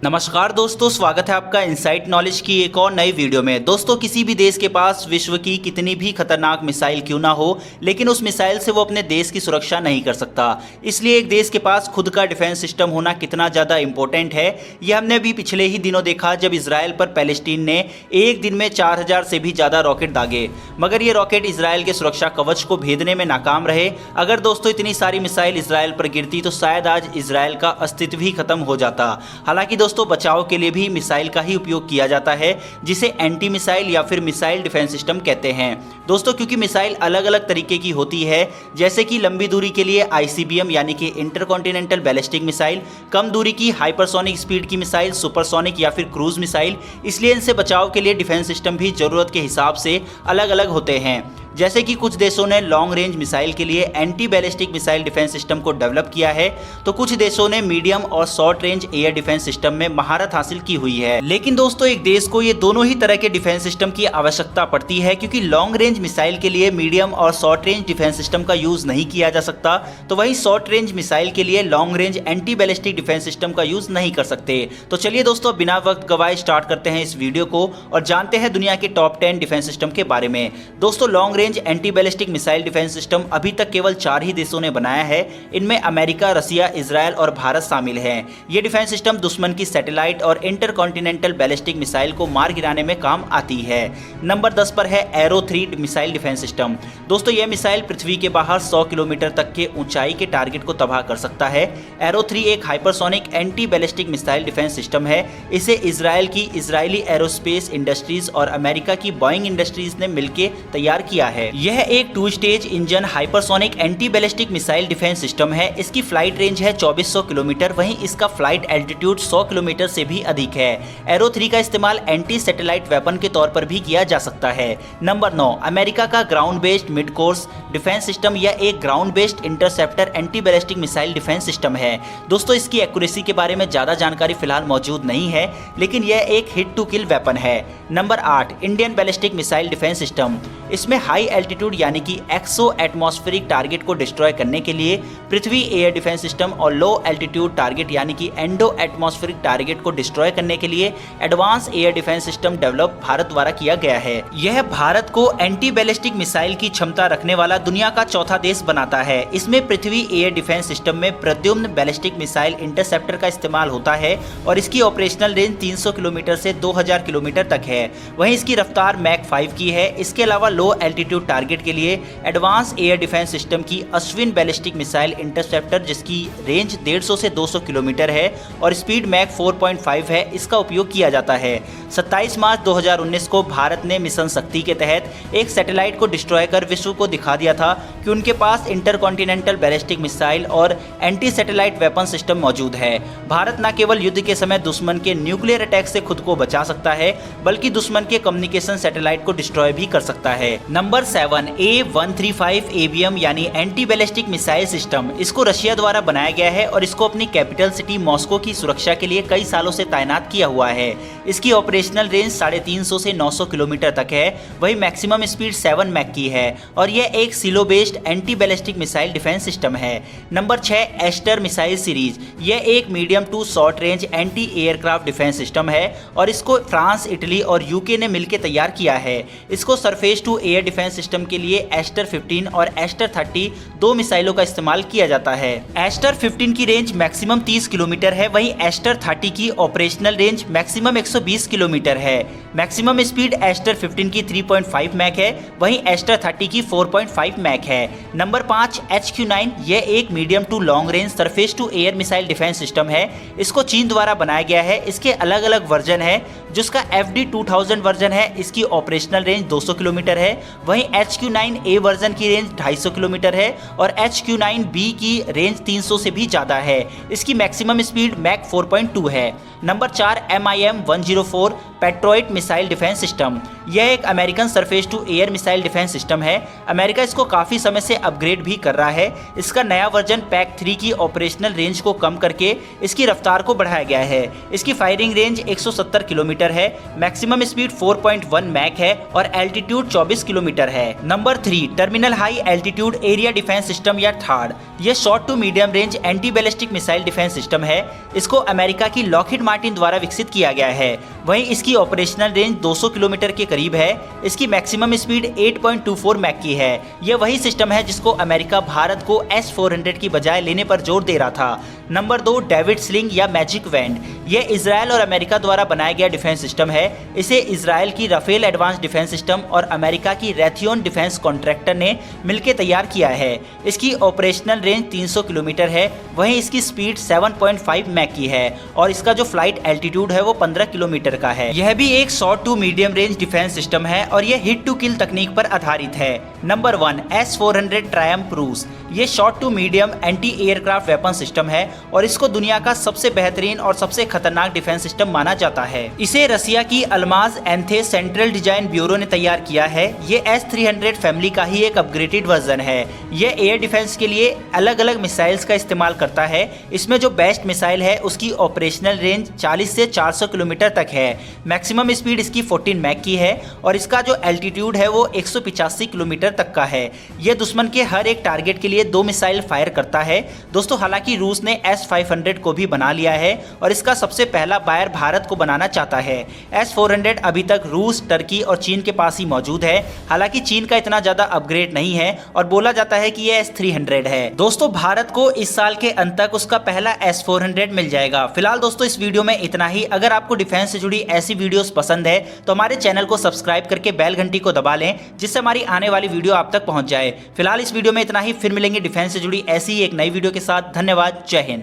नमस्कार दोस्तों, स्वागत है आपका इनसाइट नॉलेज की एक और नई वीडियो में। दोस्तों, किसी भी देश के पास विश्व की कितनी भी खतरनाक मिसाइल क्यों ना हो, लेकिन उस मिसाइल से वो अपने देश की सुरक्षा नहीं कर सकता। इसलिए एक देश के पास खुद का डिफेंस सिस्टम होना कितना ज़्यादा इंपॉर्टेंट है, ये हमने अभी पिछले ही दिनों देखा जब इसराइल पर पैलेस्टीन ने एक दिन में 4000 से भी ज़्यादा रॉकेट दागे, मगर ये रॉकेट इसराइल के सुरक्षा कवच को भेदने में नाकाम रहे। अगर दोस्तों इतनी सारी मिसाइल इसराइल पर गिरती तो शायद आज इसराइल का अस्तित्व ही खत्म हो जाता। हालांकि दोस्तों बचाव के लिए भी मिसाइल का ही उपयोग किया जाता है, जिसे एंटी मिसाइल या फिर मिसाइल डिफेंस सिस्टम कहते हैं। दोस्तों, क्योंकि मिसाइल अलग अलग तरीके की होती है, जैसे कि लंबी दूरी के लिए आईसीबीएम यानी कि इंटरकॉन्टिनेंटल बैलिस्टिक मिसाइल, कम दूरी की हाइपरसोनिक स्पीड की मिसाइल, सुपरसोनिक या फिर क्रूज मिसाइल, इसलिए इनसे बचाव के लिए डिफेंस सिस्टम भी जरूरत के हिसाब से अलग अलग होते हैं। जैसे कि कुछ देशों ने लॉन्ग रेंज मिसाइल के लिए anti ballistic missile defence system को डेवलप किया है, तो कुछ देशों ने मीडियम और short range air defence system में महारत हासिल की हुई है। लेकिन दोस्तों, एक देश को ये दोनों ही तरह के डिफेंस सिस्टम की आवश्यकता पड़ती है, क्योंकि लॉन्ग रेंज मिसाइल के लिए मीडियम और शॉर्ट रेंज डिफेंस सिस्टम का यूज नहीं किया जा सकता, तो वहीं शॉर्ट रेंज मिसाइल के लिए long range anti ballistic defence system का यूज नहीं कर सकते। तो चलिए दोस्तों, बिना वक्त गवाए स्टार्ट करते हैं इस वीडियो को और जानते हैं दुनिया के टॉप 10 डिफेंस सिस्टम के बारे में। दोस्तों, long range anti ballistic missile defence system अभी तक केवल 4 ही देशों ने बनाया है। इनमें अमेरिका, रसिया, इजराइल और भारत शामिल हैं। ये डिफेंस सिस्टम दुश्मन की सैटेलाइट और इंटरकॉन्टिनेंटल बैलिस्टिक मिसाइल को मार गिराने में काम आती है। नंबर 10 पर है एरो 3 मिसाइल डिफेंस सिस्टम। दोस्तों, यह मिसाइल पृथ्वी के बाहर 100 किलोमीटर तक के ऊंचाई के टारगेट को तबाह कर सकता है। एरो 3 एक hypersonic anti ballistic missile defence system है। इसे इजराइल की इजरायली एरोस्पेस इंडस्ट्रीज और अमेरिका की बोइंग इंडस्ट्रीज ने मिलकर तैयार किया है। यह एक 2 stage engine hypersonic anti ballistic missile defence system है। इसकी फ्लाइट रेंज है 2400 किलोमीटर, वहीं इसका फ्लाइट एल्टीट्यूड 100 किलोमीटर से भी अधिक है। एरो 3 का इस्तेमाल एंटी सैटेलाइट वेपन के तौर पर भी किया जा सकता है। नंबर 9, अमेरिका का ground based mid course defence system. यह एक ground based interceptor anti ballistic missile defence system है। दोस्तों, इसकी एक्यूरेसी के बारे में ज्यादा जानकारी फिलहाल मौजूद नहीं है, लेकिन यह एक हिट टू किल वेपन है। Number 8, Indian ballistic missile defence system. इसमें हाई एल्टीट्यूड यानी कि एक्सो एटमॉस्फेरिक टारगेट को डिस्ट्रॉय करने के लिए पृथ्वी एयर डिफेंस सिस्टम और लो एल्टीट्यूड टारगेट यानी कि एंडो एटमॉस्फेरिक टारगेट को डिस्ट्रॉय करने के लिए advance air defence system develop Bharat द्वारा किया गया है। यह भारत को एंटी बैलिस्टिक मिसाइल की क्षमता रखने वाला दुनिया का चौथा देश बनाता है। इसमें पृथ्वी एयर डिफेंस सिस्टम में प्रद्युम्न बैलिस्टिक मिसाइल इंटरसेप्टर का इस्तेमाल होता है और इसकी ऑपरेशनल रेंज 300 किलोमीटर से 2000 किलोमीटर तक है। वहीं इसकी रफ्तार मैक 5 की है। इसके अलावा लो एल्टीट्यूड टारगेट के लिए एडवांस एयर डिफेंस सिस्टम की अश्विन बैलिस्टिक मिसाइल इंटरसेप्टर, जिसकी रेंज 150 से 200 किलोमीटर है और स्पीड मैक 4.5 है, इसका उपयोग किया जाता है। 27 मार्च 2019 को भारत ने मिशन शक्ति के तहत एक सैटेलाइट को डिस्ट्रॉय कर विश्व को दिखा दिया था कि उनके पास इंटरकॉन्टिनेंटल बैलिस्टिक मिसाइल और एंटी सैटेलाइट वेपन सिस्टम मौजूद है। भारत न केवल युद्ध के समय दुश्मन के न्यूक्लियर अटैक से खुद को बचा सकता है, बल्कि दुश्मन के कम्युनिकेशन सैटेलाइट को डिस्ट्रॉय भी कर सकता है। नंबर 7, A135 ABM यानी एंटी बैलिस्टिक मिसाइल सिस्टम। इसको रशिया द्वारा बनाया गया है और इसको अपनी कैपिटल सिटी मॉस्को की सुरक्षा के लिए कई सालों से तैनात किया हुआ है। इसकी ऑपरेशनल रेंज 350 से 900 किलोमीटर तक है। वही मैक्सिमम स्पीड 7 मैक की है और यह एक silo based anti ballistic missile defence system है। Number 6, Aster missile series. यह एक medium to short range anti aircraft defence system है और इसको फ्रांस, इटली और यूके ने मिलकर तैयार किया है। इसको surface to air defence system के लिए एस्टर 15 और एस्टर 30 दो मिसाइलों का इस्तेमाल किया जाता है। एस्टर 15 की रेंज मैक्सिमम 30 किलोमीटर है, वहीं एस्टर 30 की ऑपरेशनल रेंज मैक्सिमम 120 किलोमीटर है। मैक्सिमम स्पीड एस्टर 15 की 3.5 मैक है, वहीं एस्टर 30 की 4.5 मैक है। Number 5, HQ9। यह एक medium to long range surface to air missile defence system है। इसको चीन द्वारा बनाया गया है। इसके अलग अलग वर्जन है, जिसका FD-2000 वर्जन है। इसकी ऑपरेशनल रेंज 200 किलोमीटर है, वहीं HQ9A वर्जन की रेंज 250 किलोमीटर है और HQ9B की रेंज 300 से भी ज़्यादा है। इसकी मैक्सिमम स्पीड मैक 4.2 है। Number 4, MIM-104 Patriot missile defence system. यह एक American surface to air missile defence system है। अमेरिका इसको काफ़ी समय से अपग्रेड भी कर रहा है। इसका नया वर्जन पैक 3 की ऑपरेशनल रेंज को कम करके इसकी रफ्तार को बढ़ाया गया है। इसकी फायरिंग रेंज 170 किलोमीटर है, मैक्सिमम स्पीड 4.1 मैक है और एल्टीट्यूड 24 किलोमीटर है। Number 3, terminal high altitude area defence system या थार्ड। यह short to medium range anti ballistic missile defence system है। इसको अमेरिका की लॉकहीड मार्टिन द्वारा विकसित किया गया है। वहीं इसकी ऑपरेशनल रेंज 200 किलोमीटर के करीब है। इसकी मैक्सिमम स्पीड 8.24 मैक की है। यह वही सिस्टम है जिसको अमेरिका भारत को S-400 की बजाय लेने पर जोर दे रहा था। नंबर 2, डेविड स्लिंग या मैजिक वैंड। यह इजराइल और अमेरिका द्वारा बनाया गया डिफेंस सिस्टम है। इसे इजराइल की राफेल एडवांस डिफेंस सिस्टम और अमेरिका की रैथियोन डिफेंस कॉन्ट्रैक्टर ने मिलकर तैयार किया है। इसकी ऑपरेशनल रेंज 300 किलोमीटर है। वहीं इसकी स्पीड 7.5 मैक की है और इसका जो फ्लाइट एल्टीट्यूड है वो 15 किलोमीटर का है। यह भी एक short to medium range defence system है और यह हिट टू किल तकनीक पर आधारित है। नंबर 1, S-400 ट्रायम्फ रूस। ये short to medium anti aircraft weapon system है और इसको दुनिया का सबसे बेहतरीन और सबसे खतरनाक डिफेंस सिस्टम माना जाता है। इसे रसिया की अल्माज एंथे सेंट्रल डिजाइन ब्यूरो ने तैयार किया है। ये S-300 फैमिली का ही एक अपग्रेडेड वर्जन है। यह एयर डिफेंस के लिए अलग अलग मिसाइल्स का इस्तेमाल करता है। इसमें जो बेस्ट मिसाइल है उसकी ऑपरेशनल रेंज 40 से 400 किलोमीटर तक है। मैक्सिमम स्पीड इसकी 14 मैक की है और इसका जो एल्टीट्यूड है वो 185 किलोमीटर तक का है। यह दुश्मन के हर एक टारगेट के लिए 2 मिसाइल फायर करता है। दोस्तों हालांकि रूस ने S-500 को भी बना लिया है और इसका सबसे पहला बायर भारत को बनाना चाहता है। S-400 अभी तक रूस, टर्की और चीन के पास ही मौजूद है। हालांकि चीन का इतना ज्यादा अपग्रेड नहीं है और बोला जाता है कि यह S-300 है। दोस्तों भारत को इस साल के अंत तक उसका पहला S-400 मिल जाएगा। फिलहाल दोस्तों इस वीडियो में इतना ही। अगर आपको डिफेंस से जुड़ी ऐसी वीडियोस पसंद है तो हमारे चैनल को सब्सक्राइब करके बेल घंटी को दबा लें, जिससे हमारी आने वाली वीडियो आप तक पहुंच जाए। फिलहाल इस वीडियो में इतना ही। फिर मिलेंगे डिफेंस से जुड़ी ऐसी ही एक नई वीडियो के साथ। धन्यवाद। जय हिंद।